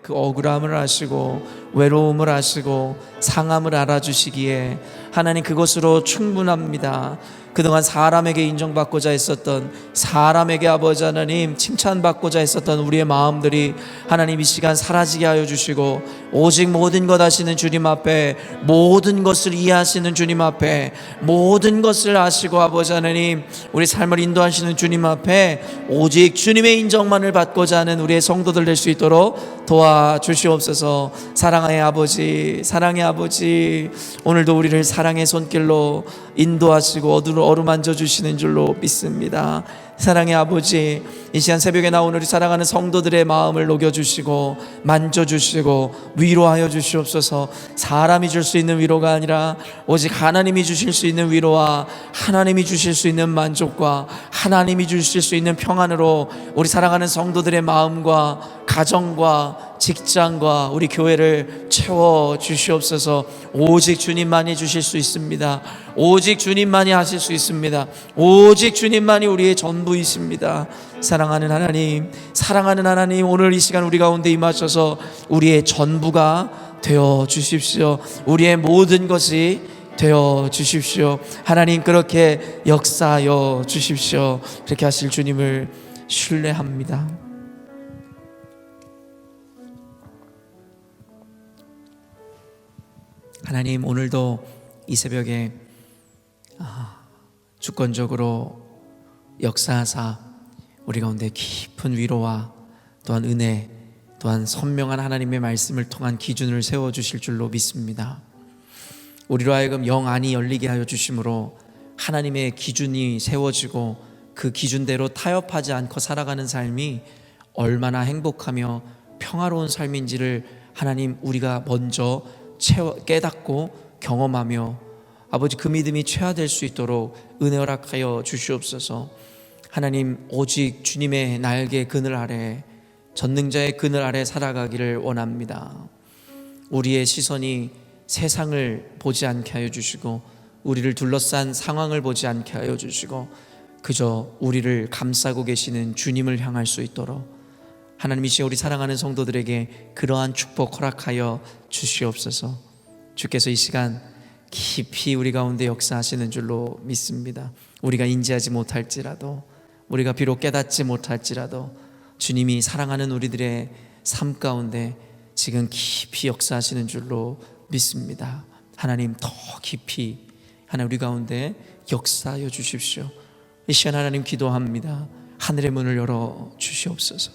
그 억울함을 아시고 외로움을 아시고 상함을 알아주시기에 하나님 그것으로 충분합니다. 그동안 사람에게 인정받고자 했었던, 사람에게 아버지 하나님 칭찬받고자 했었던 우리의 마음들이 하나님 이 시간 사라지게 하여 주시고, 오직 모든 것 아시는 주님 앞에, 모든 것을 이해하시는 주님 앞에, 모든 것을 아시고 아버지 하나님 우리 삶을 인도하시는 주님 앞에 오직 주님의 인정만을 받고자 하는 우리의 성도들 될 수 있도록 도와주시옵소서. 사랑의 아버지, 사랑의 아버지, 오늘도 우리를 사랑의 손길로 인도하시고 어루만져 주시는 줄로 믿습니다. 사랑의 아버지, 이 시간 새벽에 나온 우리 사랑하는 성도들의 마음을 녹여주시고 만져주시고 위로하여 주시옵소서. 사람이 줄 수 있는 위로가 아니라 오직 하나님이 주실 수 있는 위로와 하나님이 주실 수 있는 만족과 하나님이 주실 수 있는 평안으로 우리 사랑하는 성도들의 마음과 가정과 직장과 우리 교회를 채워 주시옵소서. 오직 주님만이 주실 수 있습니다. 오직 주님만이 하실 수 있습니다. 오직 주님만이 우리의 전부이십니다. 사랑하는 하나님, 사랑하는 하나님, 오늘 이 시간 우리 가운데 임하셔서 우리의 전부가 되어 주십시오. 우리의 모든 것이 되어 주십시오. 하나님 그렇게 역사하여 주십시오. 그렇게 하실 주님을 신뢰합니다. 하나님 오늘도 이 새벽에 주권적으로 역사하사 우리 가운데 깊은 위로와 또한 은혜, 또한 선명한 하나님의 말씀을 통한 기준을 세워주실 줄로 믿습니다. 우리로 하여금 영 안이 열리게 하여 주심으로 하나님의 기준이 세워지고 그 기준대로 타협하지 않고 살아가는 삶이 얼마나 행복하며 평화로운 삶인지를 하나님 우리가 먼저 깨닫고 경험하며 아버지 그 믿음이 최하될 수 있도록 은혜 허락하여 주시옵소서. 하나님 오직 주님의 날개 그늘 아래, 전능자의 그늘 아래 살아가기를 원합니다. 우리의 시선이 세상을 보지 않게 하여 주시고 우리를 둘러싼 상황을 보지 않게 하여 주시고 그저 우리를 감싸고 계시는 주님을 향할 수 있도록 하나님 이 시간 우리 사랑하는 성도들에게 그러한 축복 허락하여 주시옵소서. 주께서 이 시간 깊이 우리 가운데 역사하시는 줄로 믿습니다. 우리가 인지하지 못할지라도, 우리가 비록 깨닫지 못할지라도 주님이 사랑하는 우리들의 삶 가운데 지금 깊이 역사하시는 줄로 믿습니다. 하나님 더 깊이 하나님 우리 가운데 역사하여 주십시오. 이 시간 하나님 기도합니다. 하늘의 문을 열어 주시옵소서.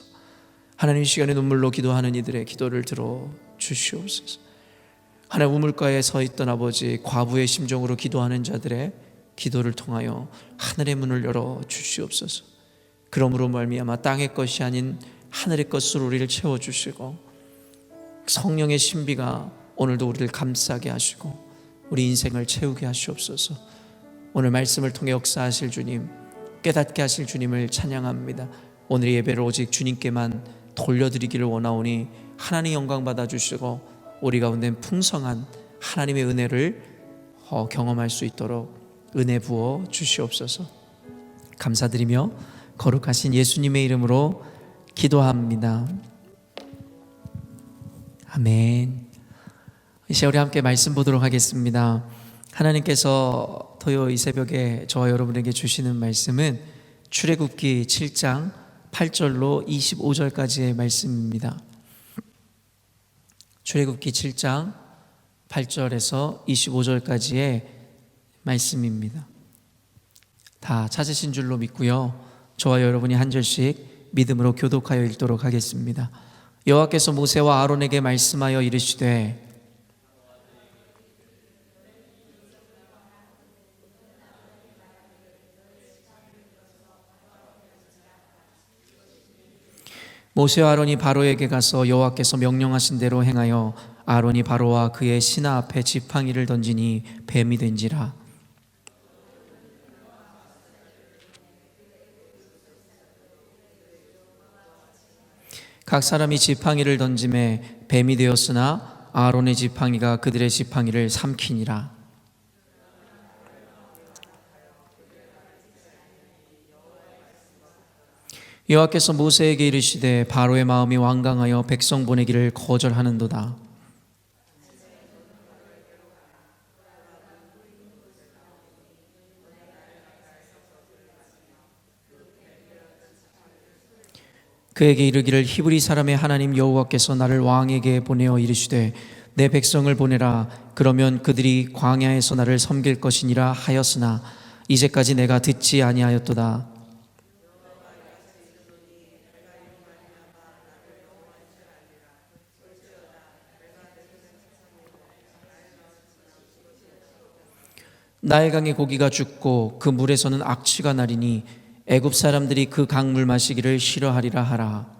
하나님 이 시간에 눈물로 기도하는 이들의 기도를 들어 주시옵소서. 하나님 우물가에 서 있던 아버지 과부의 심정으로 기도하는 자들의 기도를 통하여 하늘의 문을 열어 주시옵소서. 그러므로 말미암아 땅의 것이 아닌 하늘의 것으로 우리를 채워주시고 성령의 신비가 오늘도 우리를 감싸게 하시고 우리 인생을 채우게 하시옵소서. 오늘 말씀을 통해 역사하실 주님, 깨닫게 하실 주님을 찬양합니다. 오늘 예배를 오직 주님께만 돌려드리기를 원하오니 하나님 영광 받아주시고 우리 가운데 풍성한 하나님의 은혜를 경험할 수 있도록 은혜 부어 주시옵소서. 감사드리며 거룩하신 예수님의 이름으로 기도합니다. 아멘. 이제 우리 함께 말씀 보도록 하겠습니다. 하나님께서 토요 이 새벽에 저와 여러분에게 주시는 말씀은 출애굽기 7장 8절로 25절까지의 말씀입니다. 출애굽기 7장 8절에서 25절까지의 말씀입니다. 다 찾으신 줄로 믿고요. 저와 여러분이 한 절씩 믿음으로 교독하여 읽도록 하겠습니다. 여호와께서 모세와 아론에게 말씀하여 이르시되 모세와 아론이 바로에게 가서 여호와께서 명령하신 대로 행하여 아론이 바로와 그의 신하 앞에 지팡이를 던지니 뱀이 된지라. 각 사람이 지팡이를 던짐에 뱀이 되었으나 아론의 지팡이가 그들의 지팡이를 삼키니라. 여호와께서 모세에게 이르시되 바로의 마음이 완강하여 백성 보내기를 거절하는도다. 그에게 이르기를 히브리 사람의 하나님 여호와께서 나를 왕에게 보내어 이르시되 내 백성을 보내라. 그러면 그들이 광야에서 나를 섬길 것이니라 하였으나 이제까지 내가 듣지 아니하였도다. 나일강의 고기가 죽고 그 물에서는 악취가 나리니 애굽 사람들이 그 강물 마시기를 싫어하리라 하라.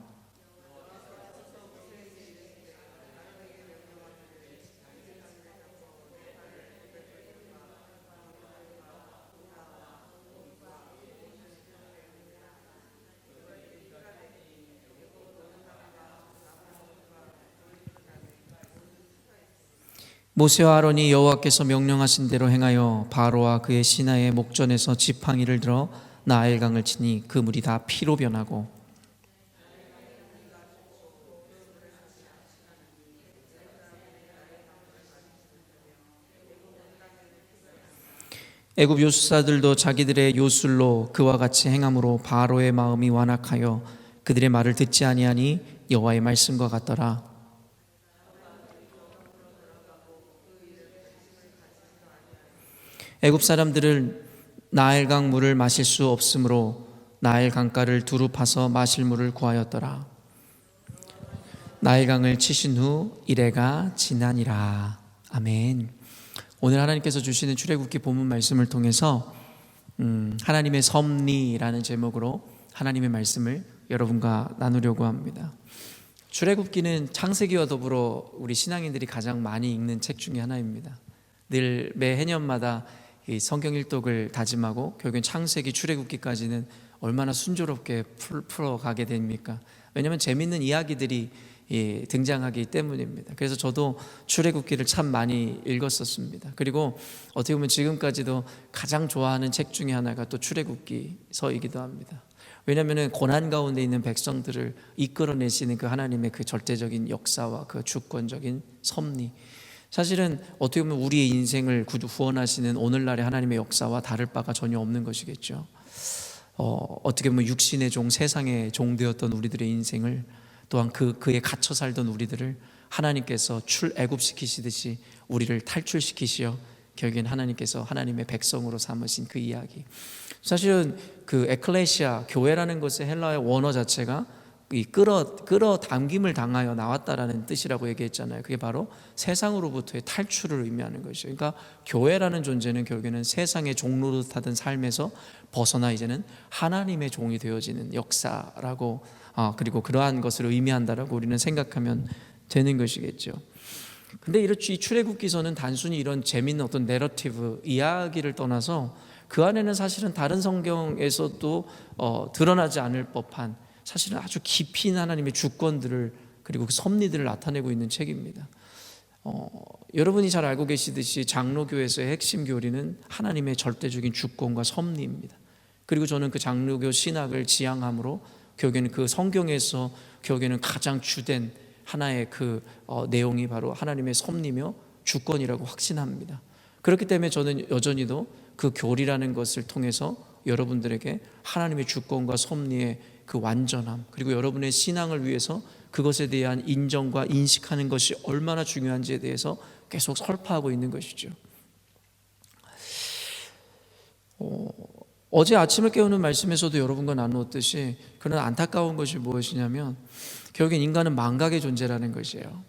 모세와 아론이 여호와께서 명령하신 대로 행하여 바로와 그의 신하의 목전에서 지팡이를 들어 나일강을 치니 그 물이 다 피로 변하고 애굽 요술사들도 자기들의 요술로 그와 같이 행함으로 바로의 마음이 완악하여 그들의 말을 듣지 아니하니 여호와의 말씀과 같더라. 애굽 사람들은 나일강 물을 마실 수 없으므로 나일 강가를 두루 파서 마실 물을 구하였더라. 나일강을 치신 후 이래가 지나니라. 아멘. 오늘 하나님께서 주시는 출애굽기 본문 말씀을 통해서 하나님의 섭리라는 제목으로 하나님의 말씀을 여러분과 나누려고 합니다. 출애굽기는 창세기와 더불어 우리 신앙인들이 가장 많이 읽는 책 중에 하나입니다. 늘 매해년마다 이 성경 일독을 다짐하고 결국엔 창세기 출애굽기까지는 얼마나 순조롭게 풀어가게 됩니까? 왜냐하면 재밌는 이야기들이 등장하기 때문입니다. 그래서 저도 출애굽기를 참 많이 읽었었습니다. 그리고 어떻게 보면 지금까지도 가장 좋아하는 책 중에 하나가 또 출애굽기서이기도 합니다. 왜냐하면 고난 가운데 있는 백성들을 이끌어내시는 그 하나님의 그 절대적인 역사와 그 주권적인 섭리, 사실은 어떻게 보면 우리의 인생을 구원하시는 오늘날의 하나님의 역사와 다를 바가 전혀 없는 것이겠죠. 어떻게 보면 육신의 종, 세상의 종 되었던 우리들의 인생을 또한 그에 갇혀 살던 우리들을 하나님께서 출애굽시키시듯이 우리를 탈출시키시어 결국엔 하나님께서 하나님의 백성으로 삼으신 그 이야기. 사실은 그 에클레시아, 교회라는 것의 헬라어의 원어 자체가 이 끌어당김을 당하여 나왔다라는 뜻이라고 얘기했잖아요. 그게 바로 세상으로부터의 탈출을 의미하는 것이죠. 그러니까 교회라는 존재는 결국에는 세상의 종로릇 하던 삶에서 벗어나 이제는 하나님의 종이 되어지는 역사라고, 그리고 그러한 것을 의미한다라고 우리는 생각하면 되는 것이겠죠. 근데 이 출애굽기서는 단순히 이런 재미있는 어떤 내러티브, 이야기를 떠나서 그 안에는 사실은 다른 성경에서도 드러나지 않을 법한 사실은 아주 깊이 있는 하나님의 주권들을 그리고 그 섭리들을 나타내고 있는 책입니다. 여러분이 잘 알고 계시듯이 장로교에서의 핵심 교리는 하나님의 절대적인 주권과 섭리입니다. 그리고 저는 그 장로교 신학을 지향함으로 결국에는 그 성경에서 결국에는 가장 주된 하나의 그 내용이 바로 하나님의 섭리며 주권이라고 확신합니다. 그렇기 때문에 저는 여전히도 그 교리라는 것을 통해서 여러분들에게 하나님의 주권과 섭리의 그 완전함, 그리고 여러분의 신앙을 위해서 그것에 대한 인정과 인식하는 것이 얼마나 중요한지에 대해서 계속 설파하고 있는 것이죠. 어제 아침을 깨우는 말씀에서도 여러분과 나누었듯이 그런 안타까운 것이 무엇이냐면 결국엔 인간은 망각의 존재라는 것이에요.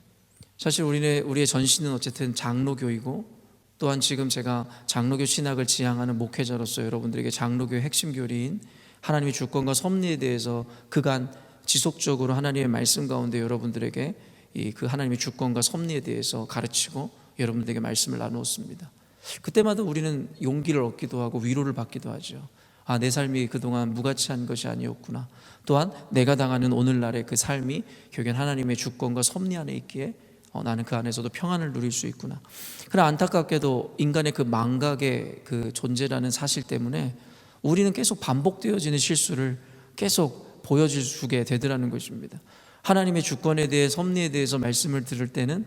사실 우리의 전신은 어쨌든 장로교이고, 또한 지금 제가 장로교 신학을 지향하는 목회자로서 여러분들에게 장로교의 핵심 교리인 하나님의 주권과 섭리에 대해서 그간 지속적으로 하나님의 말씀 가운데 여러분들에게 그 하나님의 주권과 섭리에 대해서 가르치고 여러분들에게 말씀을 나누었습니다. 그때마다 우리는 용기를 얻기도 하고 위로를 받기도 하죠. 내 삶이 그동안 무가치한 것이 아니었구나. 또한 내가 당하는 오늘날의 그 삶이 결국엔 하나님의 주권과 섭리 안에 있기에 나는 그 안에서도 평안을 누릴 수 있구나. 그러나 안타깝게도 인간의 그 망각의 그 존재라는 사실 때문에 우리는 계속 반복되어지는 실수를 계속 보여주게 되더라는 것입니다. 하나님의 주권에 대해 섭리에 대해서 말씀을 들을 때는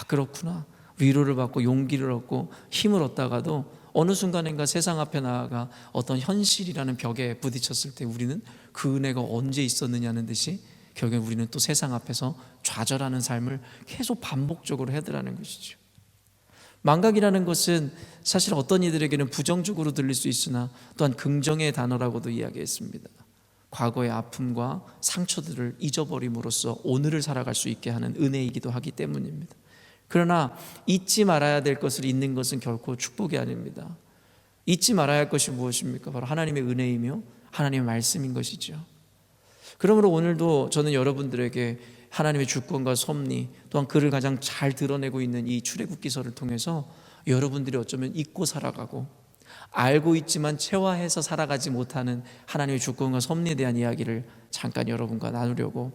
그렇구나, 위로를 받고 용기를 얻고 힘을 얻다가도 어느 순간인가 세상 앞에 나아가 어떤 현실이라는 벽에 부딪혔을 때 우리는 그 은혜가 언제 있었느냐는 듯이 결국엔 우리는 또 세상 앞에서 좌절하는 삶을 계속 반복적으로 해더라는 것이죠. 망각이라는 것은 사실 어떤 이들에게는 부정적으로 들릴 수 있으나 또한 긍정의 단어라고도 이야기했습니다. 과거의 아픔과 상처들을 잊어버림으로써 오늘을 살아갈 수 있게 하는 은혜이기도 하기 때문입니다. 그러나 잊지 말아야 될 것을 잊는 것은 결코 축복이 아닙니다. 잊지 말아야 할 것이 무엇입니까? 바로 하나님의 은혜이며 하나님의 말씀인 것이죠. 그러므로 오늘도 저는 여러분들에게 하나님의 주권과 섭리, 또한 그를 가장 잘 드러내고 있는 이 출애굽기서를 통해서 여러분들이 어쩌면 잊고 살아가고 알고 있지만 체화해서 살아가지 못하는 하나님의 주권과 섭리에 대한 이야기를 잠깐 여러분과 나누려고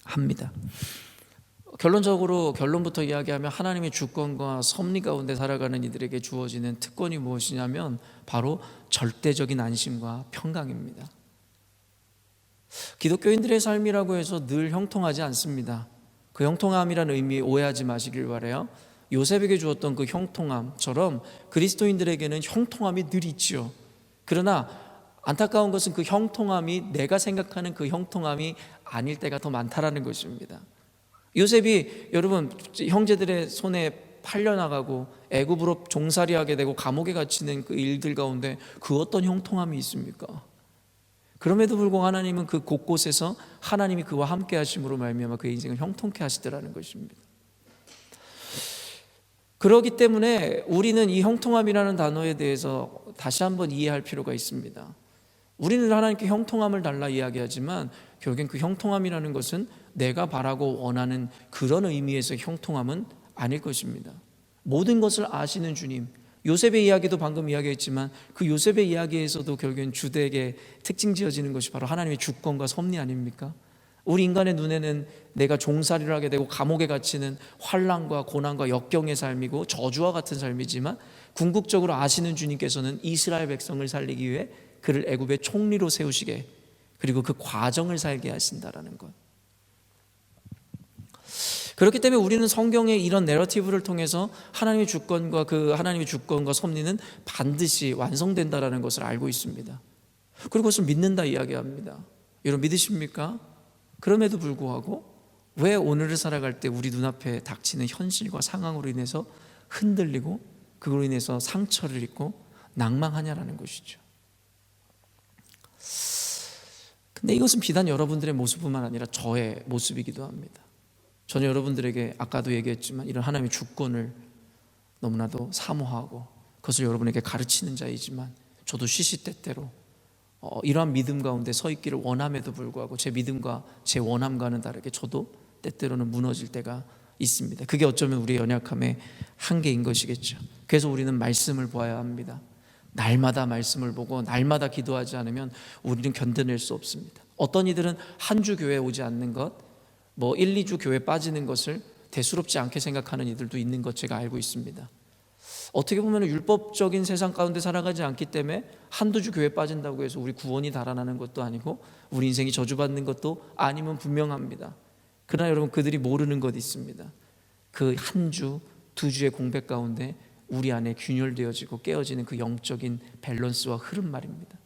합니다. 결론부터 이야기하면 하나님의 주권과 섭리 가운데 살아가는 이들에게 주어지는 특권이 무엇이냐면 바로 절대적인 안심과 평강입니다. 기독교인들의 삶이라고 해서 늘 형통하지 않습니다. 그 형통함이라는 의미 오해하지 마시길 바라요. 요셉에게 주었던 그 형통함처럼 그리스도인들에게는 형통함이 늘 있지요. 그러나 안타까운 것은 그 형통함이 내가 생각하는 그 형통함이 아닐 때가 더 많다라는 것입니다. 요셉이 여러분 형제들의 손에 팔려나가고 애굽으로 종살이하게 되고 감옥에 갇히는 그 일들 가운데 그 어떤 형통함이 있습니까? 그럼에도 불구하고 하나님은 그 곳곳에서 하나님이 그와 함께 하심으로 말미암아 그의 인생을 형통케 하시더라는 것입니다. 그렇기 때문에 우리는 이 형통함이라는 단어에 대해서 다시 한번 이해할 필요가 있습니다. 우리는 하나님께 형통함을 달라 이야기하지만 결국엔 그 형통함이라는 것은 내가 바라고 원하는 그런 의미에서 형통함은 아닐 것입니다. 모든 것을 아시는 주님, 요셉의 이야기도 방금 이야기했지만 그 요셉의 이야기에서도 결국엔 주되게 특징 지어지는 것이 바로 하나님의 주권과 섭리 아닙니까? 우리 인간의 눈에는 내가 종살이를 하게 되고 감옥에 갇히는 환난과 고난과 역경의 삶이고 저주와 같은 삶이지만 궁극적으로 아시는 주님께서는 이스라엘 백성을 살리기 위해 그를 애굽의 총리로 세우시게, 그리고 그 과정을 살게 하신다라는 것. 그렇기 때문에 우리는 성경의 이런 내러티브를 통해서 하나님의 주권과 섭리는 반드시 완성된다라는 것을 알고 있습니다. 그리고 그것을 믿는다 이야기합니다. 여러분 믿으십니까? 그럼에도 불구하고 왜 오늘을 살아갈 때 우리 눈앞에 닥치는 현실과 상황으로 인해서 흔들리고 그걸로 인해서 상처를 입고 낭망하냐라는 것이죠. 근데 이것은 비단 여러분들의 모습뿐만 아니라 저의 모습이기도 합니다. 저는 여러분들에게 아까도 얘기했지만 이런 하나님의 주권을 너무나도 사모하고 그것을 여러분에게 가르치는 자이지만 저도 시시때때로 이러한 믿음 가운데 서 있기를 원함에도 불구하고 제 믿음과 제 원함과는 다르게 저도 때때로는 무너질 때가 있습니다. 그게 어쩌면 우리의 연약함의 한계인 것이겠죠. 그래서 우리는 말씀을 보아야 합니다. 날마다 말씀을 보고 날마다 기도하지 않으면 우리는 견뎌낼 수 없습니다. 어떤 이들은 한 주 교회에 오지 않는 것, 1, 2주 교회 빠지는 것을 대수롭지 않게 생각하는 이들도 있는 것 제가 알고 있습니다. 어떻게 보면 율법적인 세상 가운데 살아가지 않기 때문에 한두 주 교회 빠진다고 해서 우리 구원이 달아나는 것도 아니고 우리 인생이 저주받는 것도 아니면 분명합니다. 그러나 여러분 그들이 모르는 것이 있습니다. 그 한 주, 두 주의 공백 가운데 우리 안에 균열되어지고 깨어지는 그 영적인 밸런스와 흐름 말입니다.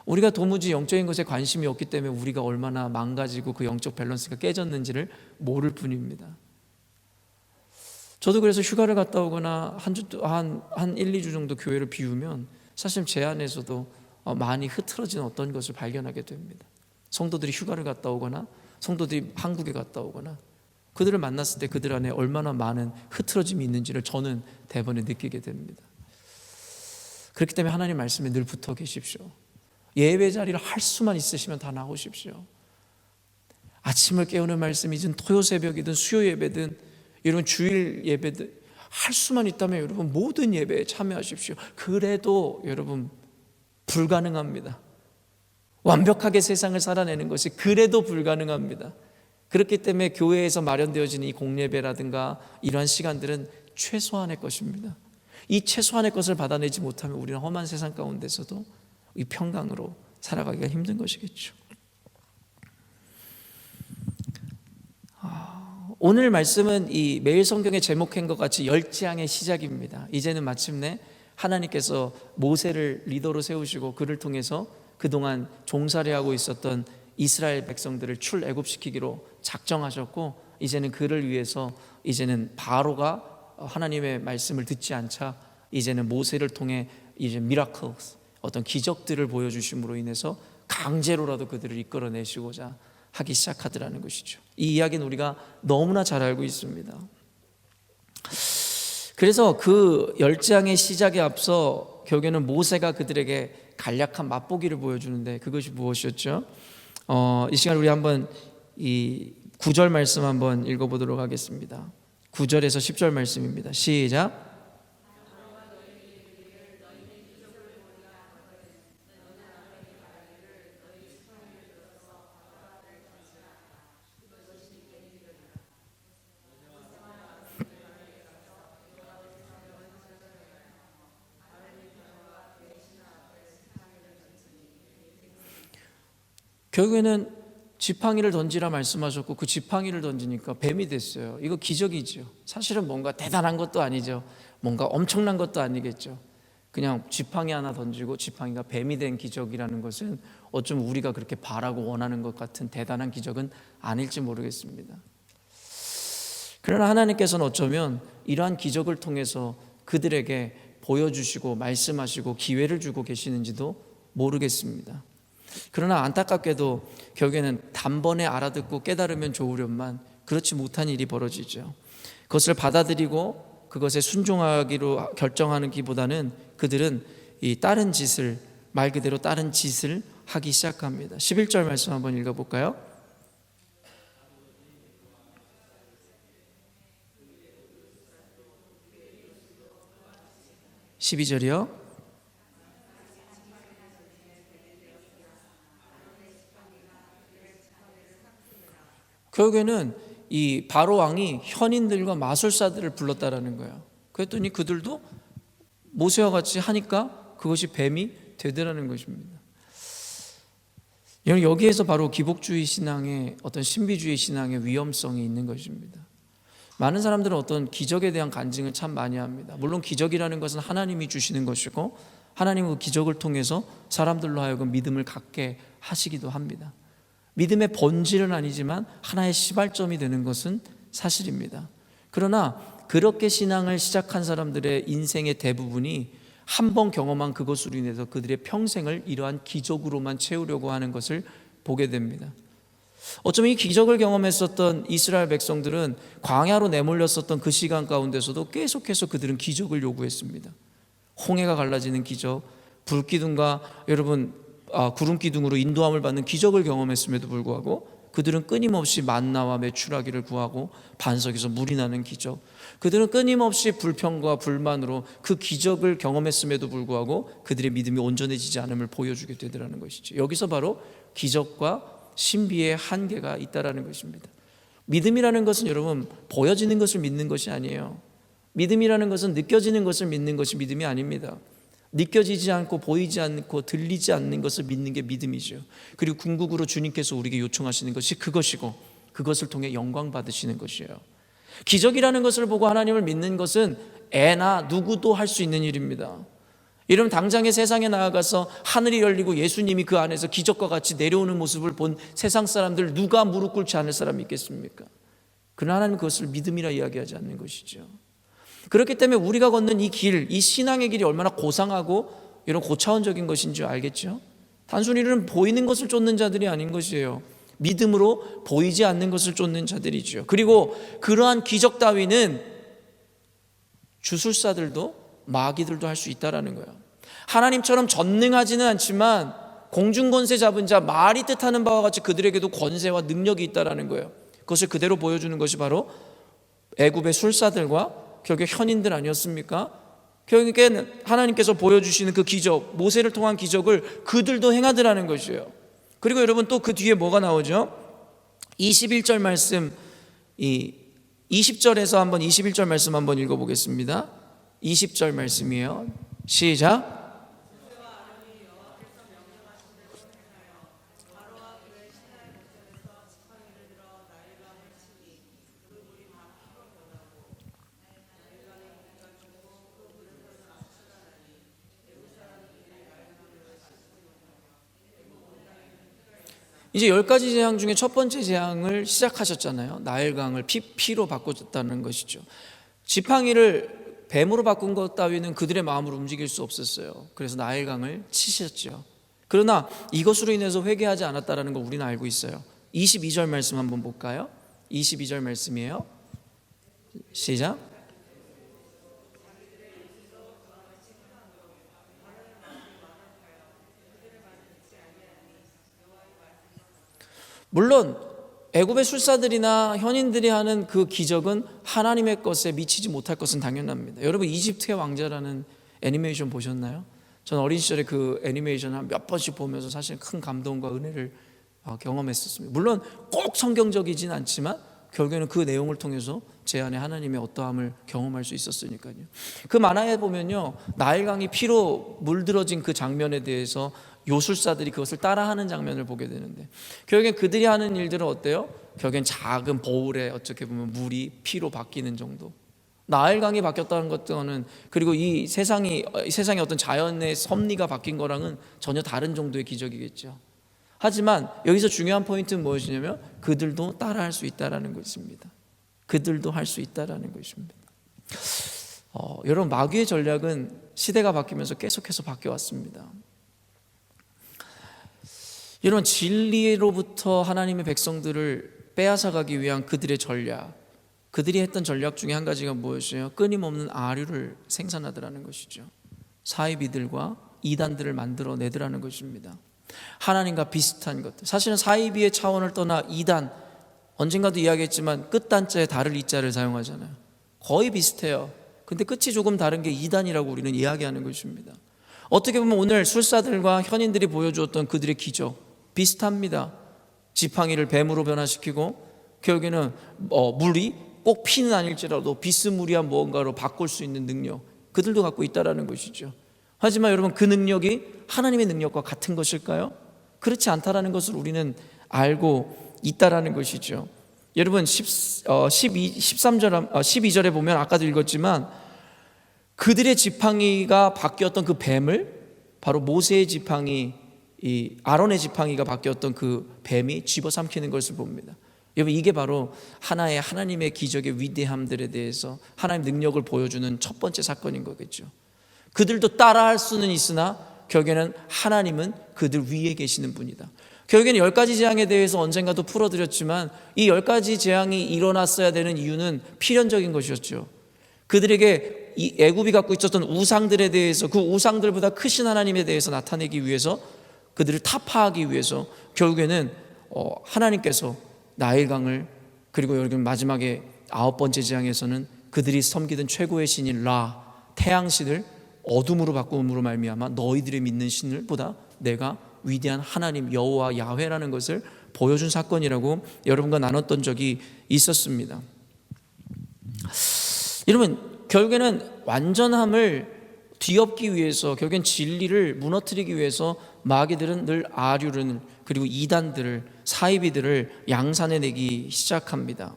우리가 도무지 영적인 것에 관심이 없기 때문에 우리가 얼마나 망가지고 그 영적 밸런스가 깨졌는지를 모를 뿐입니다. 저도 그래서 휴가를 갔다 오거나 한 1, 2주 정도 교회를 비우면 사실 제 안에서도 많이 흐트러진 어떤 것을 발견하게 됩니다. 성도들이 휴가를 갔다 오거나 성도들이 한국에 갔다 오거나 그들을 만났을 때 그들 안에 얼마나 많은 흐트러짐이 있는지를 저는 대번에 느끼게 됩니다. 그렇기 때문에 하나님 말씀에 늘 붙어 계십시오. 예배 자리를 할 수만 있으시면 다 나오십시오. 아침을 깨우는 말씀이든 토요 새벽이든 수요 예배든 여러분 주일 예배든 할 수만 있다면 여러분 모든 예배에 참여하십시오. 그래도 여러분 불가능합니다. 완벽하게 세상을 살아내는 것이 그래도 불가능합니다. 그렇기 때문에 교회에서 마련되어지는 이 공예배라든가 이러한 시간들은 최소한의 것입니다. 이 최소한의 것을 받아내지 못하면 우리는 험한 세상 가운데서도 이 평강으로 살아가기가 힘든 것이겠죠. 오늘 말씀은 이 매일 성경에 제목한 것 같이 열지향의 시작입니다. 이제는 마침내 하나님께서 모세를 리더로 세우시고 그를 통해서 그동안 종살이하고 있었던 이스라엘 백성들을 출애굽시키기로 작정하셨고, 이제는 그를 위해서 이제는 바로가 하나님의 말씀을 듣지 않자 이제는 모세를 통해 이제 미라클, 어떤 기적들을 보여주심으로 인해서 강제로라도 그들을 이끌어내시고자 하기 시작하더라는 것이죠. 이 이야기는 우리가 너무나 잘 알고 있습니다. 그래서 그 열지향의 시작에 앞서 결국에는 모세가 그들에게 간략한 맛보기를 보여주는데, 그것이 무엇이었죠? 이 시간 우리 한번 이 9절 말씀 한번 읽어보도록 하겠습니다. 9절에서 10절 말씀입니다. 시작. 결국에는 지팡이를 던지라 말씀하셨고 그 지팡이를 던지니까 뱀이 됐어요. 이거 기적이죠. 사실은 뭔가 대단한 것도 아니죠. 뭔가 엄청난 것도 아니겠죠. 그냥 지팡이 하나 던지고 지팡이가 뱀이 된 기적이라는 것은 어쩜 우리가 그렇게 바라고 원하는 것 같은 대단한 기적은 아닐지 모르겠습니다. 그러나 하나님께서는 어쩌면 이러한 기적을 통해서 그들에게 보여주시고 말씀하시고 기회를 주고 계시는지도 모르겠습니다. 그러나 안타깝게도 결국에는 단번에 알아듣고 깨달으면 좋으련만 그렇지 못한 일이 벌어지죠. 그것을 받아들이고 그것에 순종하기로 결정하는 기보다는 그들은 이 다른 짓을, 말 그대로 다른 짓을 하기 시작합니다. 11절 말씀 한번 읽어볼까요? (12절이요) 결국에는 이 바로 왕이 현인들과 마술사들을 불렀다라는 거예요. 그랬더니 그들도 모세와 같이 하니까 그것이 뱀이 되더라는 것입니다. 여기에서 바로 기복주의 신앙의 어떤 신비주의 신앙의 위험성이 있는 것입니다. 많은 사람들은 어떤 기적에 대한 간증을 참 많이 합니다. 물론 기적이라는 것은 하나님이 주시는 것이고 하나님은 그 기적을 통해서 사람들로 하여금 믿음을 갖게 하시기도 합니다. 믿음의 본질은 아니지만 하나의 시발점이 되는 것은 사실입니다. 그러나 그렇게 신앙을 시작한 사람들의 인생의 대부분이 한 번 경험한 그것으로 인해서 그들의 평생을 이러한 기적으로만 채우려고 하는 것을 보게 됩니다. 어쩌면 이 기적을 경험했었던 이스라엘 백성들은 광야로 내몰렸었던 그 시간 가운데서도 계속해서 그들은 기적을 요구했습니다. 홍해가 갈라지는 기적, 불기둥과 구름기둥으로 인도함을 받는 기적을 경험했음에도 불구하고 그들은 끊임없이 만나와 메추라기를 구하고 반석에서 물이 나는 기적, 그들은 끊임없이 불평과 불만으로 그 기적을 경험했음에도 불구하고 그들의 믿음이 온전해지지 않음을 보여주게 되더라는 것이죠. 여기서 바로 기적과 신비의 한계가 있다라는 것입니다. 믿음이라는 것은 여러분 보여지는 것을 믿는 것이 아니에요. 믿음이라는 것은 느껴지는 것을 믿는 것이 믿음이 아닙니다. 느껴지지 않고 보이지 않고 들리지 않는 것을 믿는 게 믿음이죠. 그리고 궁극으로 주님께서 우리에게 요청하시는 것이 그것이고 그것을 통해 영광 받으시는 것이에요. 기적이라는 것을 보고 하나님을 믿는 것은 애나 누구도 할 수 있는 일입니다. 이러면 당장의 세상에 나아가서 하늘이 열리고 예수님이 그 안에서 기적과 같이 내려오는 모습을 본 세상 사람들 누가 무릎 꿇지 않을 사람이 있겠습니까? 그러나 하나님은 그것을 믿음이라 이야기하지 않는 것이죠. 그렇기 때문에 우리가 걷는 이 길, 이 신앙의 길이 얼마나 고상하고 이런 고차원적인 것인 줄 알겠죠? 단순히 이런 보이는 것을 쫓는 자들이 아닌 것이에요. 믿음으로 보이지 않는 것을 쫓는 자들이죠. 그리고 그러한 기적 따위는 주술사들도 마귀들도 할 수 있다라는 거예요. 하나님처럼 전능하지는 않지만 공중권세 잡은 자, 말이 뜻하는 바와 같이 그들에게도 권세와 능력이 있다라는 거예요. 그것을 그대로 보여주는 것이 바로 애굽의 술사들과 결국 현인들 아니었습니까? 결국에 하나님께서 보여주시는 그 기적, 모세를 통한 기적을 그들도 행하더라는 것이에요. 그리고 여러분 또 그 뒤에 뭐가 나오죠? 21절 말씀, 20절에서 한번 21절 말씀 한번 읽어보겠습니다. 20절 말씀이에요. 시작. 이제 10가지 재앙 중에 첫 번째 재앙을 시작하셨잖아요. 나일강을 피로 바꿔줬다는 것이죠. 지팡이를 뱀으로 바꾼 것 따위는 그들의 마음을 움직일 수 없었어요. 그래서 나일강을 치셨죠. 그러나 이것으로 인해서 회개하지 않았다는 걸 우리는 알고 있어요. 22절 말씀 한번 볼까요? 22절 말씀이에요. 시작. 물론 애굽의 술사들이나 현인들이 하는 그 기적은 하나님의 것에 미치지 못할 것은 당연합니다. 여러분 이집트의 왕자라는 애니메이션 보셨나요? 전 어린 시절에 그 애니메이션 한 몇 번씩 보면서 사실 큰 감동과 은혜를 경험했었습니다. 물론 꼭 성경적이진 않지만 결국에는 그 내용을 통해서 제 안에 하나님의 어떠함을 경험할 수 있었으니까요. 그 만화에 보면요, 나일강이 피로 물들어진 그 장면에 대해서 요술사들이 그것을 따라하는 장면을 보게 되는데, 결국엔 그들이 하는 일들은 어때요? 결국엔 작은 보울에 어떻게 보면 물이 피로 바뀌는 정도. 나일강이 바뀌었다는 것과는, 그리고 이 세상의 어떤 자연의 섭리가 바뀐 거랑은 전혀 다른 정도의 기적이겠죠. 하지만 여기서 중요한 포인트는 무엇이냐면 그들도 따라할 수 있다라는 것입니다. 그들도 할 수 있다라는 것입니다. 여러분 마귀의 전략은 시대가 바뀌면서 계속해서 바뀌어왔습니다. 여러분 진리로부터 하나님의 백성들을 빼앗아가기 위한 그들의 전략, 그들이 했던 전략 중에 한 가지가 무엇이에요? 끊임없는 아류를 생산하더라는 것이죠. 사이비들과 이단들을 만들어내더라는 것입니다. 하나님과 비슷한 것들, 사실은 사이비의 차원을 떠나 이단, 언젠가도 이야기했지만 끝단자에 달을 이자를 사용하잖아요. 거의 비슷해요. 근데 끝이 조금 다른 게 이단이라고 우리는 이야기하는 것입니다. 어떻게 보면 오늘 술사들과 현인들이 보여주었던 그들의 기적 비슷합니다. 지팡이를 뱀으로 변화시키고 결국에는 물이 꼭 피는 아닐지라도 비스무리한 무언가로 바꿀 수 있는 능력, 그들도 갖고 있다는 것이죠. 하지만 여러분 그 능력이 하나님의 능력과 같은 것일까요? 그렇지 않다라는 것을 우리는 알고 있다라는 것이죠. 여러분 12절에 보면 아까도 읽었지만 그들의 지팡이가 바뀌었던 그 뱀을, 바로 모세의 지팡이, 이 아론의 지팡이가 바뀌었던 그 뱀이 집어삼키는 것을 봅니다. 여러분 이게 바로 하나님의 기적의 위대함들에 대해서 하나님 능력을 보여주는 첫 번째 사건인 거겠죠. 그들도 따라할 수는 있으나 결국에는 하나님은 그들 위에 계시는 분이다. 결국에는 10가지 재앙에 대해서 언젠가도 풀어드렸지만 이 10가지 재앙이 일어났어야 되는 이유는 필연적인 것이었죠. 그들에게 이 애굽이 갖고 있었던 우상들에 대해서, 그 우상들보다 크신 하나님에 대해서 나타내기 위해서, 그들을 타파하기 위해서 결국에는 하나님께서 나일강을, 그리고 여기 마지막에 9번째 재앙에서는 그들이 섬기던 최고의 신인 라, 태양신을 어둠으로 바꿈으로 말미암아 너희들이 믿는 신을 보다 내가 위대한 하나님 여호와 야훼라는 것을 보여준 사건이라고 여러분과 나눴던 적이 있었습니다. 여러분 결국에는 완전함을 뒤엎기 위해서, 결국엔 진리를 무너뜨리기 위해서 마귀들은 늘 아류를, 그리고 이단들을, 사이비들을 양산해내기 시작합니다.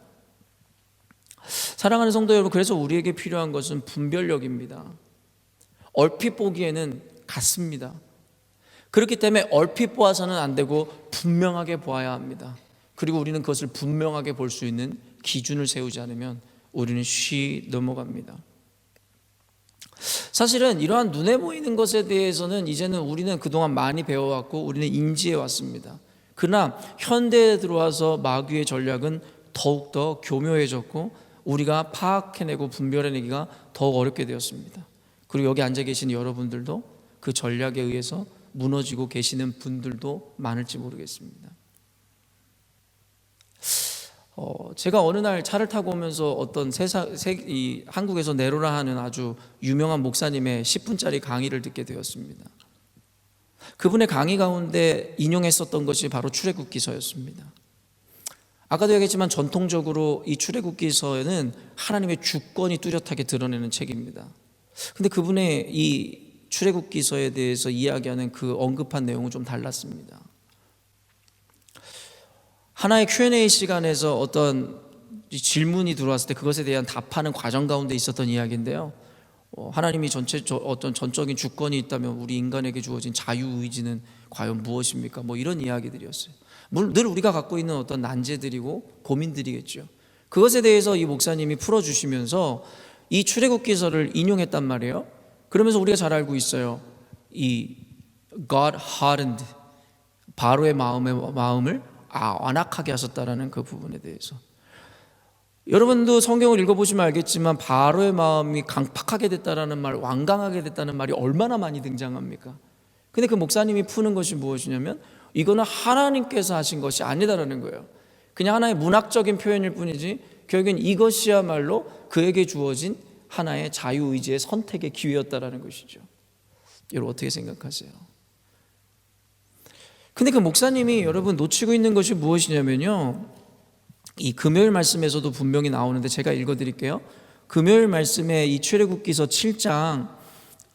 사랑하는 성도 여러분, 그래서 우리에게 필요한 것은 분별력입니다. 얼핏 보기에는 같습니다. 그렇기 때문에 얼핏 보아서는 안 되고 분명하게 보아야 합니다. 그리고 우리는 그것을 분명하게 볼 수 있는 기준을 세우지 않으면 우리는 쉬 넘어갑니다. 사실은 이러한 눈에 보이는 것에 대해서는 이제는 우리는 그동안 많이 배워왔고 우리는 인지해 왔습니다. 그러나 현대에 들어와서 마귀의 전략은 더욱더 교묘해졌고 우리가 파악해내고 분별해내기가 더욱 어렵게 되었습니다. 그리고 여기 앉아 계신 여러분들도 그 전략에 의해서 무너지고 계시는 분들도 많을지 모르겠습니다. 제가 어느 날 차를 타고 오면서 어떤 한국에서 네로라 하는 아주 유명한 목사님의 10분짜리 강의를 듣게 되었습니다. 그분의 강의 가운데 인용했었던 것이 바로 출애굽기서였습니다. 아까도 얘기했지만 전통적으로 이 출애굽기서에는 하나님의 주권이 뚜렷하게 드러내는 책입니다. 근데 그분의 이 출애굽기서에 대해서 이야기하는 그 언급한 내용은 좀 달랐습니다. 하나의 Q&A 시간에서 어떤 질문이 들어왔을 때 그것에 대한 답하는 과정 가운데 있었던 이야기인데요, 하나님이 어떤 전적인 주권이 있다면 우리 인간에게 주어진 자유의지는 과연 무엇입니까? 이런 이야기들이었어요. 늘 우리가 갖고 있는 어떤 난제들이고 고민들이겠죠. 그것에 대해서 이 목사님이 풀어주시면서 이 출애굽기서를 인용했단 말이에요. 그러면서 우리가 잘 알고 있어요. 이 God hardened, 바로의 마음을 완악하게 하셨다라는 그 부분에 대해서. 여러분도 성경을 읽어보시면 알겠지만 바로의 마음이 강팍하게 됐다라는 말, 완강하게 됐다는 말이 얼마나 많이 등장합니까? 근데 그 목사님이 푸는 것이 무엇이냐면 이거는 하나님께서 하신 것이 아니다라는 거예요. 그냥 하나의 문학적인 표현일 뿐이지 결국엔 이것이야말로 그에게 주어진 하나의 자유의지의 선택의 기회였다라는 것이죠. 여러분 어떻게 생각하세요? 근데 그 목사님이 여러분 놓치고 있는 것이 무엇이냐면요, 이 금요일 말씀에서도 분명히 나오는데 제가 읽어드릴게요. 금요일 말씀에 이 출애굽기서 7장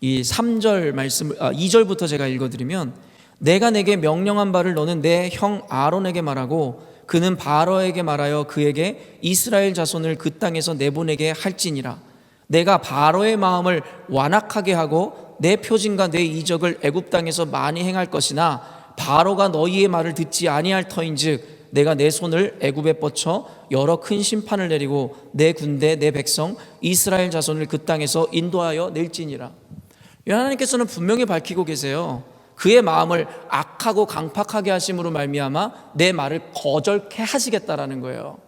이 3절 말씀을 2절부터 제가 읽어드리면, 내가 내게 명령한 바를 너는 내 형 아론에게 말하고 그는 바로에게 말하여 그에게 이스라엘 자손을 그 땅에서 내보내게 할지니라. 내가 바로의 마음을 완악하게 하고 내 표징과 내 이적을 애굽 땅에서 많이 행할 것이나 바로가 너희의 말을 듣지 아니할 터인즉 내가 내 손을 애굽에 뻗쳐 여러 큰 심판을 내리고 내 군대 내 백성 이스라엘 자손을 그 땅에서 인도하여 낼지니라. 하나님께서는 분명히 밝히고 계세요. 그의 마음을 악하고 강팍하게 하심으로 말미암아 내 말을 거절케 하시겠다라는 거예요.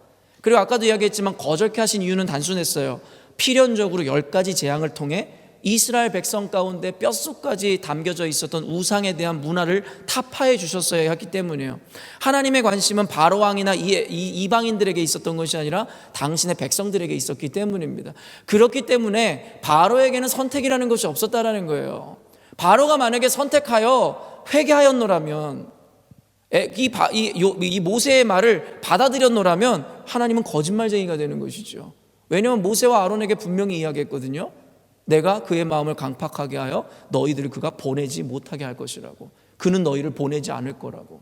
그리고 아까도 이야기했지만 거절케 하신 이유는 단순했어요. 필연적으로 10가지 재앙을 통해 이스라엘 백성 가운데 뼛속까지 담겨져 있었던 우상에 대한 문화를 타파해 주셨어야 했기 때문이에요. 하나님의 관심은 바로 왕이나 이방인들에게 있었던 것이 아니라 당신의 백성들에게 있었기 때문입니다. 그렇기 때문에 바로에게는 선택이라는 것이 없었다라는 거예요. 바로가 만약에 선택하여 회개하였노라면, 이 모세의 말을 받아들였노라면 하나님은 거짓말쟁이가 되는 것이죠. 왜냐하면 모세와 아론에게 분명히 이야기했거든요. 내가 그의 마음을 강팍하게 하여 너희들을 그가 보내지 못하게 할 것이라고. 그는 너희를 보내지 않을 거라고.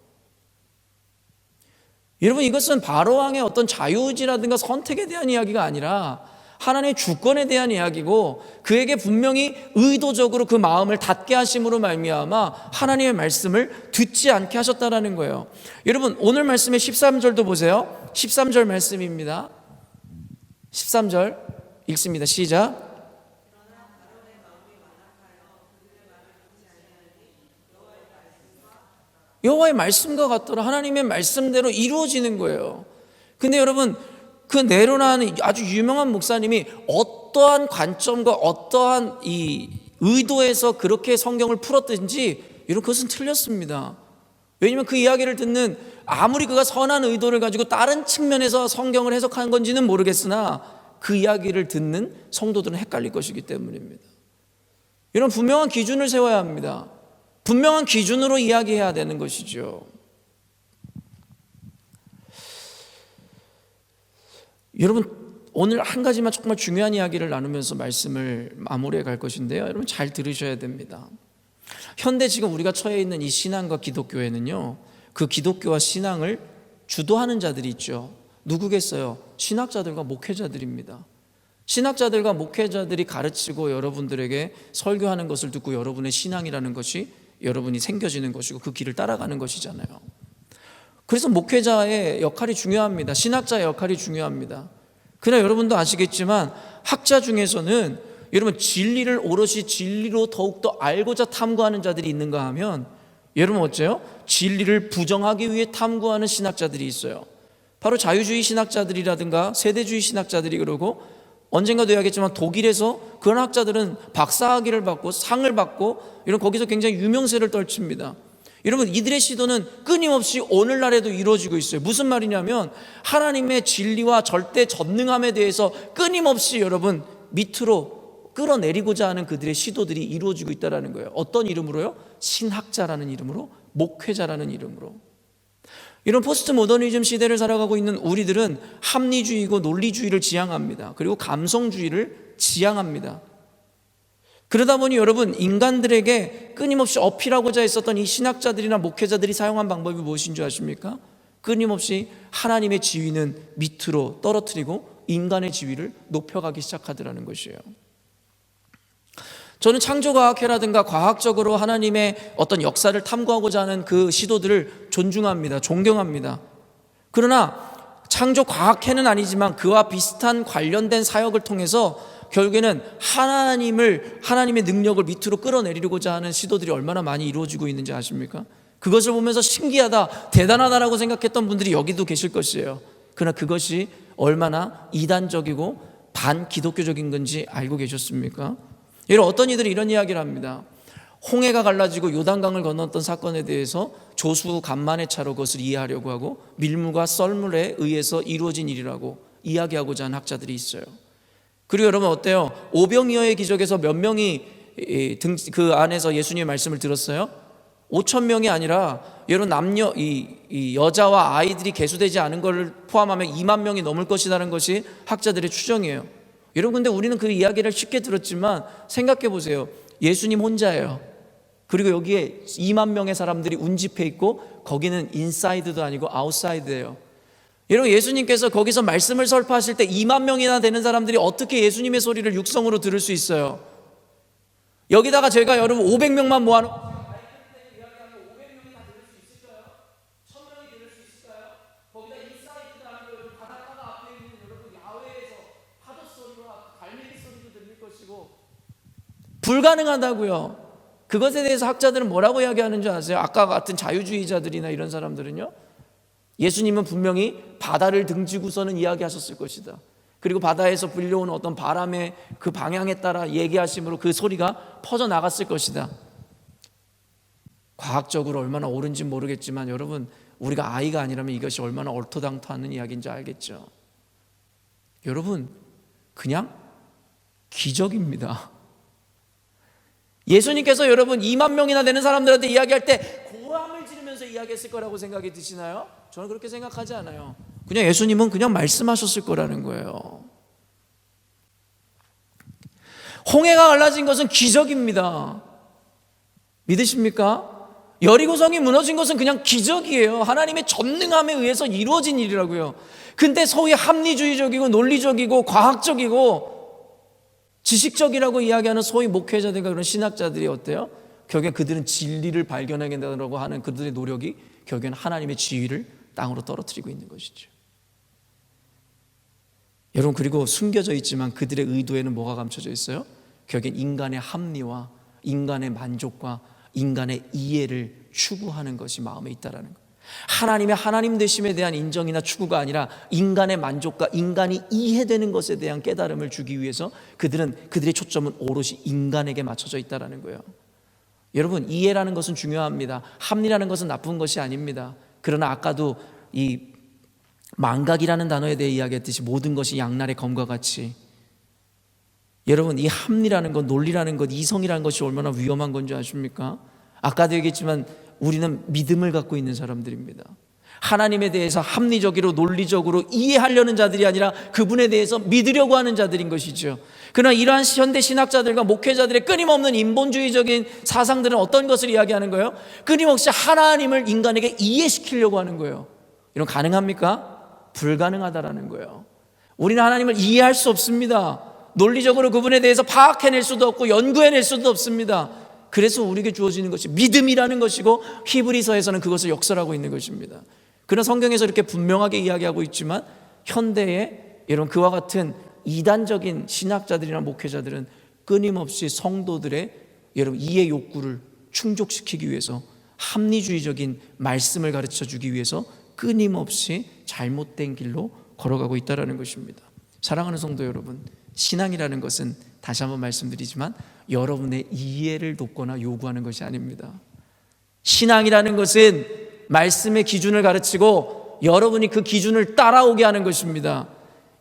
여러분, 이것은 바로 왕의 어떤 자유의지라든가 선택에 대한 이야기가 아니라 하나님의 주권에 대한 이야기고, 그에게 분명히 의도적으로 그 마음을 닫게 하심으로 말미암아 하나님의 말씀을 듣지 않게 하셨다라는 거예요. 여러분, 오늘 말씀의 13절도 보세요. 13절 말씀입니다. 13절 읽습니다. 시작. 여호와의 말씀과 같더라. 하나님의 말씀대로 이루어지는 거예요. 근데 여러분, 그 네로라는 아주 유명한 목사님이 어떠한 관점과 어떠한 이 의도에서 그렇게 성경을 풀었든지 여러분, 그것은 틀렸습니다. 왜냐하면 그 이야기를 듣는, 아무리 그가 선한 의도를 가지고 다른 측면에서 성경을 해석한 건지는 모르겠으나 그 이야기를 듣는 성도들은 헷갈릴 것이기 때문입니다. 이런 분명한 기준을 세워야 합니다. 분명한 기준으로 이야기해야 되는 것이죠. 여러분, 오늘 한 가지만 정말 중요한 이야기를 나누면서 말씀을 마무리해 갈 것인데요, 여러분 잘 들으셔야 됩니다. 현대 지금 우리가 처해 있는 이 신앙과 기독교에는요, 그 기독교와 신앙을 주도하는 자들이 있죠. 누구겠어요? 신학자들과 목회자들입니다. 신학자들과 목회자들이 가르치고 여러분들에게 설교하는 것을 듣고 여러분의 신앙이라는 것이 여러분이 생겨지는 것이고 그 길을 따라가는 것이잖아요. 그래서 목회자의 역할이 중요합니다. 신학자의 역할이 중요합니다. 그러나 여러분도 아시겠지만 학자 중에서는 여러분 진리를 오롯이 진리로 더욱더 알고자 탐구하는 자들이 있는가 하면, 여러분 어째요? 진리를 부정하기 위해 탐구하는 신학자들이 있어요. 바로 자유주의 신학자들이라든가 세대주의 신학자들이 그러고, 언젠가도 이야기했지만 독일에서 그런 학자들은 박사학위를 받고 상을 받고 이런 거기서 굉장히 유명세를 떨칩니다. 여러분, 이들의 시도는 끊임없이 오늘날에도 이루어지고 있어요. 무슨 말이냐면 하나님의 진리와 절대 전능함에 대해서 끊임없이 여러분 밑으로 끌어내리고자 하는 그들의 시도들이 이루어지고 있다는 거예요. 어떤 이름으로요? 신학자라는 이름으로, 목회자라는 이름으로. 이런 포스트 모더니즘 시대를 살아가고 있는 우리들은 합리주의고 논리주의를 지향합니다. 그리고 감성주의를 지향합니다. 그러다 보니 여러분, 인간들에게 끊임없이 어필하고자 했었던 이 신학자들이나 목회자들이 사용한 방법이 무엇인 줄 아십니까? 끊임없이 하나님의 지위는 밑으로 떨어뜨리고 인간의 지위를 높여가기 시작하더라는 것이에요. 저는 창조과학회라든가 과학적으로 하나님의 어떤 역사를 탐구하고자 하는 그 시도들을 존중합니다. 존경합니다. 그러나 창조과학회는 아니지만 그와 비슷한 관련된 사역을 통해서 결국에는 하나님의 능력을 밑으로 끌어내리고자 하는 시도들이 얼마나 많이 이루어지고 있는지 아십니까? 그것을 보면서 신기하다, 대단하다라고 생각했던 분들이 여기도 계실 것이에요. 그러나 그것이 얼마나 이단적이고 반기독교적인 건지 알고 계셨습니까? 어떤 이들이 이런 이야기를 합니다. 홍해가 갈라지고 요단강을 건넜던 사건에 대해서 조수 간만의 차로 그것을 이해하려고 하고 밀물과 썰물에 의해서 이루어진 일이라고 이야기하고자 하는 학자들이 있어요. 그리고 여러분 어때요? 오병이어의 기적에서 몇 명이 그 안에서 예수님의 말씀을 들었어요? 5천 명이 아니라 여러분 남녀 이 여자와 아이들이 계수되지 않은 걸 포함하면 2만 명이 넘을 것이라는 것이 학자들의 추정이에요. 여러분 근데 우리는 그 이야기를 쉽게 들었지만 생각해 보세요. 예수님 혼자예요. 그리고 여기에 2만 명의 사람들이 운집해 있고 거기는 인사이드도 아니고 아웃사이드예요. 여러분 예수님께서 거기서 말씀을 설파하실 때 2만 명이나 되는 사람들이 어떻게 예수님의 소리를 육성으로 들을 수 있어요? 여기다가 제가 여러분 500명만 모아놓고 불가능하다고요. 그것에 대해서 학자들은 뭐라고 이야기하는 줄 아세요? 아까 같은 자유주의자들이나 이런 사람들은요, 예수님은 분명히 바다를 등지고서는 이야기하셨을 것이다. 그리고 바다에서 불려오는 어떤 바람의 그 방향에 따라 얘기하심으로 그 소리가 퍼져나갔을 것이다. 과학적으로 얼마나 옳은지 모르겠지만 여러분 우리가 아이가 아니라면 이것이 얼마나 얼토당토하는 이야기인지 알겠죠. 여러분 그냥 기적입니다. 예수님께서 여러분 2만 명이나 되는 사람들한테 이야기할 때 고함을 지르면서 이야기했을 거라고 생각이 드시나요? 저는 그렇게 생각하지 않아요. 그냥 예수님은 그냥 말씀하셨을 거라는 거예요. 홍해가 갈라진 것은 기적입니다. 믿으십니까? 여리고성이 무너진 것은 그냥 기적이에요. 하나님의 전능함에 의해서 이루어진 일이라고요. 근데 소위 합리주의적이고 논리적이고 과학적이고 지식적이라고 이야기하는 소위 목회자들과 그런 신학자들이 어때요? 결국엔 그들은 진리를 발견하겠다고 하는 그들의 노력이 결국엔 하나님의 지위를 땅으로 떨어뜨리고 있는 것이죠. 여러분 그리고 숨겨져 있지만 그들의 의도에는 뭐가 감춰져 있어요? 결국엔 인간의 합리와 인간의 만족과 인간의 이해를 추구하는 것이 마음에 있다라는 것. 하나님의 하나님 되심에 대한 인정이나 추구가 아니라 인간의 만족과 인간이 이해되는 것에 대한 깨달음을 주기 위해서 그들의 초점은 오롯이 인간에게 맞춰져 있다는 거예요. 여러분 이해라는 것은 중요합니다. 합리라는 것은 나쁜 것이 아닙니다. 그러나 아까도 이 망각이라는 단어에 대해 이야기했듯이 모든 것이 양날의 검과 같이 여러분 이 합리라는 것, 논리라는 것, 이성이라는 것이 얼마나 위험한 건지 아십니까? 아까도 얘기했지만 우리는 믿음을 갖고 있는 사람들입니다. 하나님에 대해서 합리적으로 논리적으로 이해하려는 자들이 아니라 그분에 대해서 믿으려고 하는 자들인 것이죠. 그러나 이러한 현대 신학자들과 목회자들의 끊임없는 인본주의적인 사상들은 어떤 것을 이야기하는 거예요? 끊임없이 하나님을 인간에게 이해시키려고 하는 거예요. 이런 가능합니까? 불가능하다라는 거예요. 우리는 하나님을 이해할 수 없습니다. 논리적으로 그분에 대해서 파악해낼 수도 없고 연구해낼 수도 없습니다. 그래서 우리에게 주어지는 것이 믿음이라는 것이고 히브리서에서는 그것을 역설하고 있는 것입니다. 그런 성경에서 이렇게 분명하게 이야기하고 있지만 현대에 여러분 그와 같은 이단적인 신학자들이나 목회자들은 끊임없이 성도들의 여러분 이해 욕구를 충족시키기 위해서 합리주의적인 말씀을 가르쳐 주기 위해서 끊임없이 잘못된 길로 걸어가고 있다는 것입니다. 사랑하는 성도 여러분, 신앙이라는 것은 다시 한번 말씀드리지만 여러분의 이해를 돕거나 요구하는 것이 아닙니다. 신앙이라는 것은 말씀의 기준을 가르치고 여러분이 그 기준을 따라오게 하는 것입니다.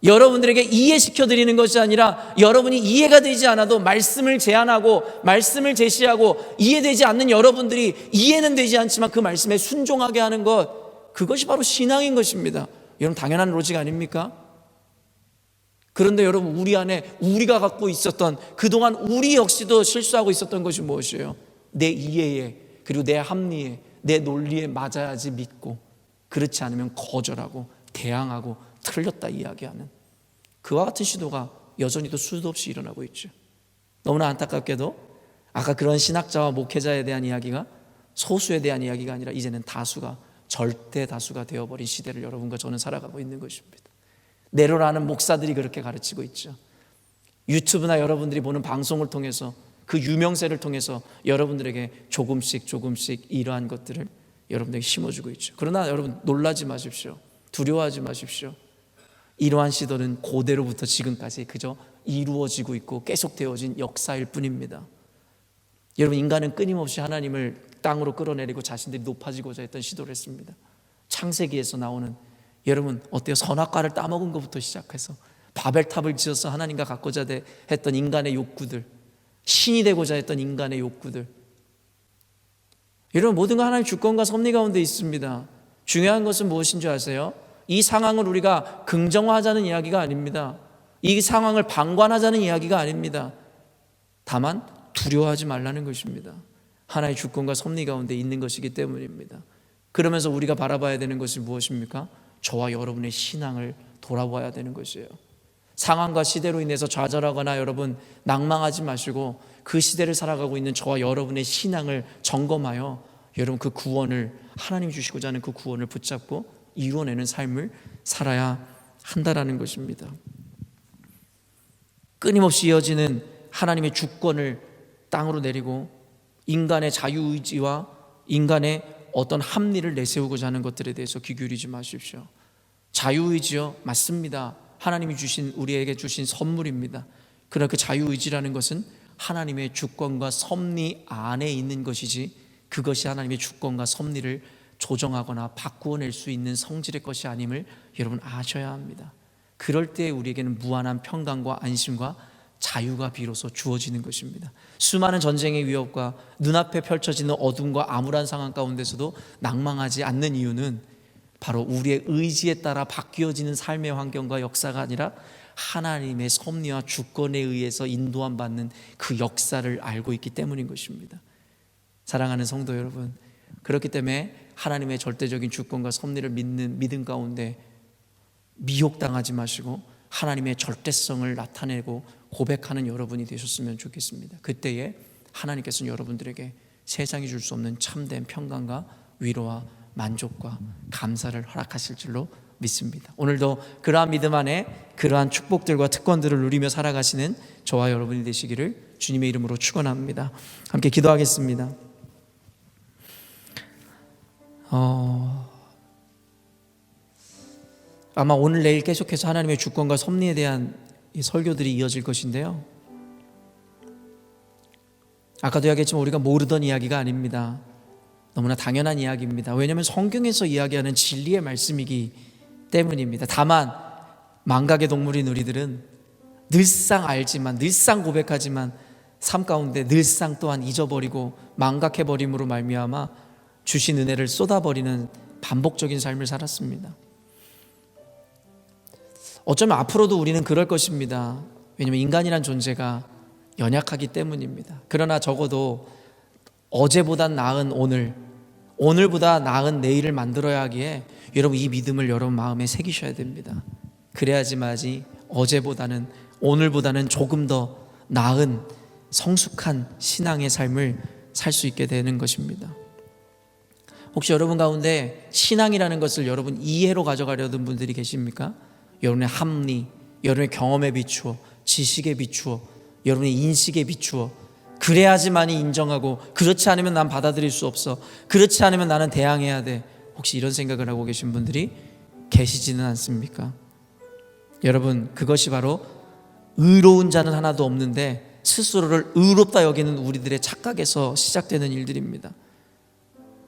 여러분들에게 이해시켜 드리는 것이 아니라 여러분이 이해가 되지 않아도 말씀을 제안하고 말씀을 제시하고 이해되지 않는 여러분들이 이해는 되지 않지만 그 말씀에 순종하게 하는 것, 그것이 바로 신앙인 것입니다. 여러분 당연한 로직 아닙니까? 그런데 여러분 우리 안에 우리가 갖고 있었던 그동안 우리 역시도 실수하고 있었던 것이 무엇이에요? 내 이해에 그리고 내 합리에 내 논리에 맞아야지 믿고 그렇지 않으면 거절하고 대항하고 틀렸다 이야기하는 그와 같은 시도가 여전히도 수도 없이 일어나고 있죠. 너무나 안타깝게도 아까 그런 신학자와 목회자에 대한 이야기가 소수에 대한 이야기가 아니라 이제는 다수가, 절대 다수가 되어버린 시대를 여러분과 저는 살아가고 있는 것입니다. 네로라는 목사들이 그렇게 가르치고 있죠. 유튜브나 여러분들이 보는 방송을 통해서, 그 유명세를 통해서 여러분들에게 조금씩 이러한 것들을 여러분들에게 심어주고 있죠. 그러나 여러분, 놀라지 마십시오. 두려워하지 마십시오. 이러한 시도는 고대로부터 지금까지 그저 이루어지고 있고 계속되어진 역사일 뿐입니다. 여러분, 인간은 끊임없이 하나님을 땅으로 끌어내리고 자신들이 높아지고자 했던 시도를 했습니다. 창세기에서 나오는, 여러분 어때요? 선악과를 따먹은 것부터 시작해서 바벨탑을 지어서 하나님과 갖고자 했던 인간의 욕구들, 신이 되고자 했던 인간의 욕구들, 여러분 모든 건 하나님의 주권과 섭리 가운데 있습니다. 중요한 것은 무엇인 줄 아세요? 이 상황을 우리가 긍정화하자는 이야기가 아닙니다. 이 상황을 방관하자는 이야기가 아닙니다. 다만 두려워하지 말라는 것입니다. 하나의 주권과 섭리 가운데 있는 것이기 때문입니다. 그러면서 우리가 바라봐야 되는 것이 무엇입니까? 저와 여러분의 신앙을 돌아봐야 되는 것이에요. 상황과 시대로 인해서 좌절하거나 여러분 낭망하지 마시고, 그 시대를 살아가고 있는 저와 여러분의 신앙을 점검하여 여러분 그 구원을, 하나님이 주시고자 하는 그 구원을 붙잡고 이루어내는 삶을 살아야 한다라는 것입니다. 끊임없이 이어지는 하나님의 주권을 땅으로 내리고 인간의 자유의지와 인간의 어떤 합리를 내세우고자 하는 것들에 대해서 귀 기울이지 마십시오. 자유의지요, 맞습니다. 하나님이 주신, 우리에게 주신 선물입니다. 그러나 그 자유의지라는 것은 하나님의 주권과 섭리 안에 있는 것이지, 그것이 하나님의 주권과 섭리를 조정하거나 바꾸어낼 수 있는 성질의 것이 아님을 여러분 아셔야 합니다. 그럴 때 우리에게는 무한한 평강과 안심과 자유가 비로소 주어지는 것입니다. 수많은 전쟁의 위협과 눈앞에 펼쳐지는 어둠과 암울한 상황 가운데서도 낭망하지 않는 이유는 바로 우리의 의지에 따라 바뀌어지는 삶의 환경과 역사가 아니라 하나님의 섭리와 주권에 의해서 인도함 받는 그 역사를 알고 있기 때문인 것입니다. 사랑하는 성도 여러분, 그렇기 때문에 하나님의 절대적인 주권과 섭리를 믿는 믿음 가운데 미혹당하지 마시고 하나님의 절대성을 나타내고 고백하는 여러분이 되셨으면 좋겠습니다. 그때에 하나님께서는 여러분들에게 세상이 줄 수 없는 참된 평강과 위로와 만족과 감사를 허락하실 줄로 믿습니다. 오늘도 그러한 믿음 안에 그러한 축복들과 특권들을 누리며 살아가시는 저와 여러분이 되시기를 주님의 이름으로 축원합니다. 함께 기도하겠습니다. 아마 오늘 내일 계속해서 하나님의 주권과 섭리에 대한 이 설교들이 이어질 것인데요, 아까도 이야기했지만 우리가 모르던 이야기가 아닙니다. 너무나 당연한 이야기입니다. 왜냐하면 성경에서 이야기하는 진리의 말씀이기 때문입니다. 다만 망각의 동물인 우리들은 늘상 알지만, 늘상 고백하지만 삶 가운데 늘상 또한 잊어버리고 망각해버림으로 말미암아 주신 은혜를 쏟아버리는 반복적인 삶을 살았습니다. 어쩌면 앞으로도 우리는 그럴 것입니다. 왜냐하면 인간이란 존재가 연약하기 때문입니다. 그러나 적어도 어제보다 나은 오늘, 오늘보다 나은 내일을 만들어야 하기에 여러분 이 믿음을 여러분 마음에 새기셔야 됩니다. 그래야지만이 어제보다는, 오늘보다는 조금 더 나은 성숙한 신앙의 삶을 살 수 있게 되는 것입니다. 혹시 여러분 가운데 신앙이라는 것을 여러분 이해로 가져가려던 분들이 계십니까? 여러분의 합리, 여러분의 경험에 비추어, 지식에 비추어, 여러분의 인식에 비추어, 그래야지만이 인정하고 그렇지 않으면 난 받아들일 수 없어, 그렇지 않으면 나는 대항해야 돼, 혹시 이런 생각을 하고 계신 분들이 계시지는 않습니까? 여러분, 그것이 바로 의로운 자는 하나도 없는데 스스로를 의롭다 여기는 우리들의 착각에서 시작되는 일들입니다.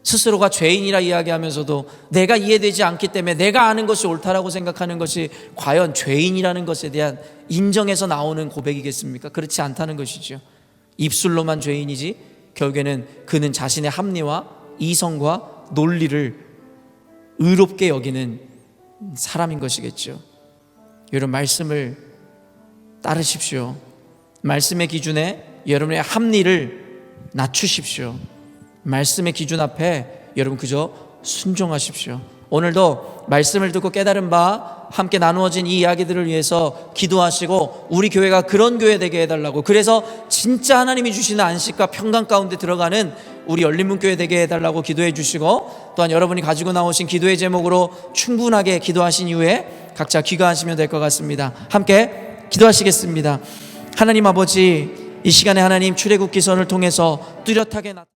스스로가 죄인이라 이야기하면서도 내가 이해되지 않기 때문에 내가 아는 것이 옳다라고 생각하는 것이 과연 죄인이라는 것에 대한 인정에서 나오는 고백이겠습니까? 그렇지 않다는 것이죠. 입술로만 죄인이지 결국에는 그는 자신의 합리와 이성과 논리를 의롭게 여기는 사람인 것이겠죠. 여러분, 말씀을 따르십시오. 말씀의 기준에 여러분의 합리를 낮추십시오. 말씀의 기준 앞에 여러분 그저 순종하십시오. 오늘도 말씀을 듣고 깨달은 바 함께 나누어진 이 이야기들을 위해서 기도하시고 우리 교회가 그런 교회 되게 해달라고, 그래서 진짜 하나님이 주시는 안식과 평강 가운데 들어가는 우리 열린문교회 되게 해달라고 기도해 주시고, 또한 여러분이 가지고 나오신 기도의 제목으로 충분하게 기도하신 이후에 각자 귀가하시면 될 것 같습니다. 함께 기도하시겠습니다. 하나님 아버지, 이 시간에 하나님 출애굽기선을 통해서 뚜렷하게